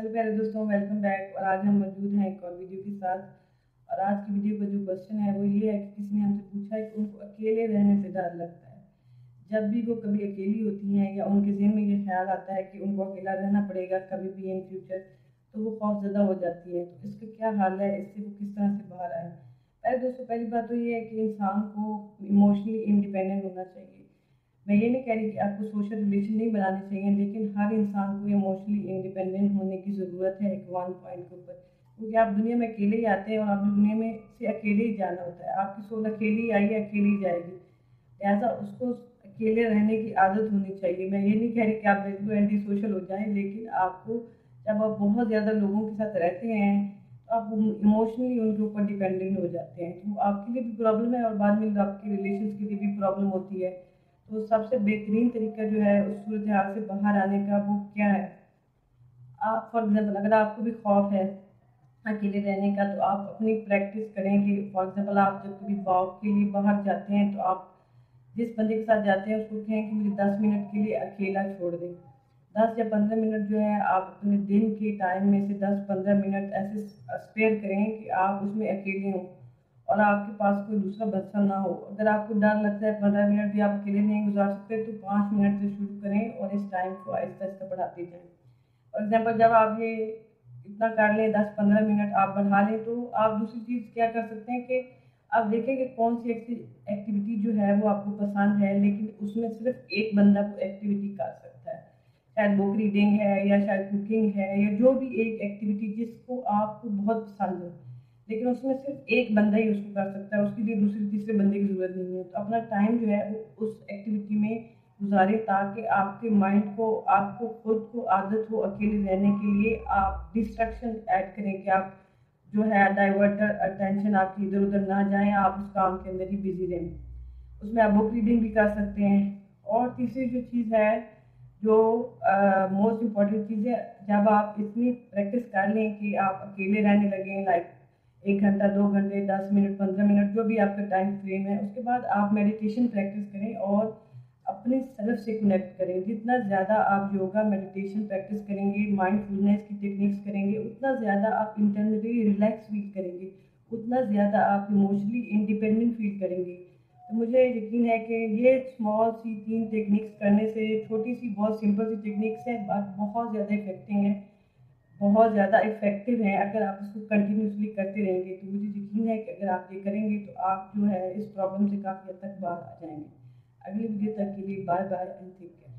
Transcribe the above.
Hello प्यारे दोस्तों, welcome back. और आज हम मौजूद हैं एक और वीडियो के साथ। और आज की वीडियो का जो क्वेश्चन है वो ये है कि किसी ने हमसे पूछा है कि उनको अकेले रहने से डर लगता है। जब भी वो कभी अकेली होती हैं या उनके ज़हन में ये ख्याल आता है कि उनको अकेला रहना पड़ेगा कभी भी इन फ्यूचर, तो वो खौफज़दा हो जाती है। तो इसका क्या हाल है, इससे वो किस तरह से बाहर आए? पहले दोस्तों, पहली बात तो ये है कि इंसान को इमोशनली इंडिपेंडेंट होना चाहिए। मैं ये नहीं कह रही कि आपको सोशल रिलेशन नहीं बनाने चाहिए, लेकिन हर इंसान को इमोशनली इंडिपेंडेंट होने की ज़रूरत है एक वन पॉइंट के ऊपर। क्योंकि आप दुनिया में अकेले ही आते हैं और आपने दुनिया में से अकेले ही जाना होता है। आपकी सोल अकेली आई है, अकेली ही जाएगी। लिहाजा उसको अकेले रहने की आदत होनी चाहिए। मैं ये नहीं कह रही कि आप बिल्कुल एंटी सोशल हो जाएं, लेकिन आपको जब आप बहुत ज़्यादा लोगों के साथ रहते हैं तो आप इमोशनली उनके ऊपर डिपेंडेंट हो जाते हैं, तो आपके लिए भी प्रॉब्लम है और बाद में आपके रिलेशन के लिए भी प्रॉब्लम होती है। तो सबसे बेहतरीन तरीका जो है उस सूरत हाल से बाहर आने का वो क्या है? आप फॉर एग्जाम्पल अगर आपको भी खौफ है अकेले रहने का, तो आप अपनी प्रैक्टिस करें कि फॉर एग्जाम्पल आप जब कभी वॉक के लिए बाहर जाते हैं तो आप जिस बंदे के साथ जाते हैं उसको कहें कि मुझे 10 मिनट के लिए अकेला छोड़ दें। 10 या 15 मिनट जो है आप अपने दिन के टाइम में से 10-15 मिनट ऐसे स्पेयर करें कि आप उसमें अकेले हों और आपके पास कोई दूसरा बच्चा ना हो। अगर आपको डर लगता है 15 मिनट भी आप अकेले नहीं गुजार सकते, तो 5 मिनट से शुरू करें और इस टाइम को आहिस्ता आहिस्ता बढ़ाते जाएँ। फॉर एग्जाम्पल जब आप ये इतना कर लें, 10-15 मिनट आप बढ़ा लें, तो आप दूसरी चीज़ क्या कर सकते हैं कि आप देखें कि कौन सी एक्टिविटी जो है वो आपको पसंद है, लेकिन उसमें सिर्फ एक बंदा वो एक्टिविटी कर सकता है। शायद बुक रीडिंग है या शायद कुकिंग है या जो भी एक एक्टिविटी जिसको आपको बहुत पसंद हो, लेकिन उसमें सिर्फ एक बंदा ही उसको कर सकता है, उसके लिए दूसरे तीसरे बंदे की ज़रूरत नहीं है। तो अपना टाइम जो है वो उस एक्टिविटी में गुजारें ताकि आपके माइंड को, आपको खुद को आदत हो अकेले रहने के लिए। आप डिस्ट्रक्शन ऐड करें कि आप जो है डाइवर्टर अटेंशन आपकी इधर उधर ना जाए, आप उस काम के अंदर ही बिजी रहें। उसमें आप बुक रीडिंग भी कर सकते हैं। और तीसरी जो चीज़ है, जो मोस्ट इम्पॉर्टेंट चीज़ है, जब आप इतनी प्रैक्टिस कर लें कि आप अकेले रहने लगें, लाइक 1 घंटा 2 घंटे 10 मिनट 15 मिनट जो भी आपका टाइम फ्रेम है, उसके बाद आप मेडिटेशन प्रैक्टिस करें और अपने सेल्फ से कनेक्ट करें। जितना ज़्यादा आप योगा मेडिटेशन प्रैक्टिस करेंगे, माइंडफुलनेस की टेक्निक्स करेंगे, उतना ज़्यादा आप इंटरनली रिलैक्स फील करेंगे, उतना ज़्यादा आप इमोशनली इंडिपेंडेंट फील करेंगे। तो मुझे यकीन है कि ये स्मॉल सी 3 टेक्निक्स करने से, छोटी सी बहुत सिंपल सी टेक्निक्स हैं बट बहुत ज़्यादा इफेक्टिव हैं, बहुत ज़्यादा इफेक्टिव हैं। अगर आप इसको कंटिन्यूसली करते रहेंगे तो मुझे यकीन है कि अगर आप ये करेंगे तो आप जो है इस प्रॉब्लम से काफ़ी हद तक बाहर आ जाएंगे। अगली वीडियो तक के लिए bye bye and take care.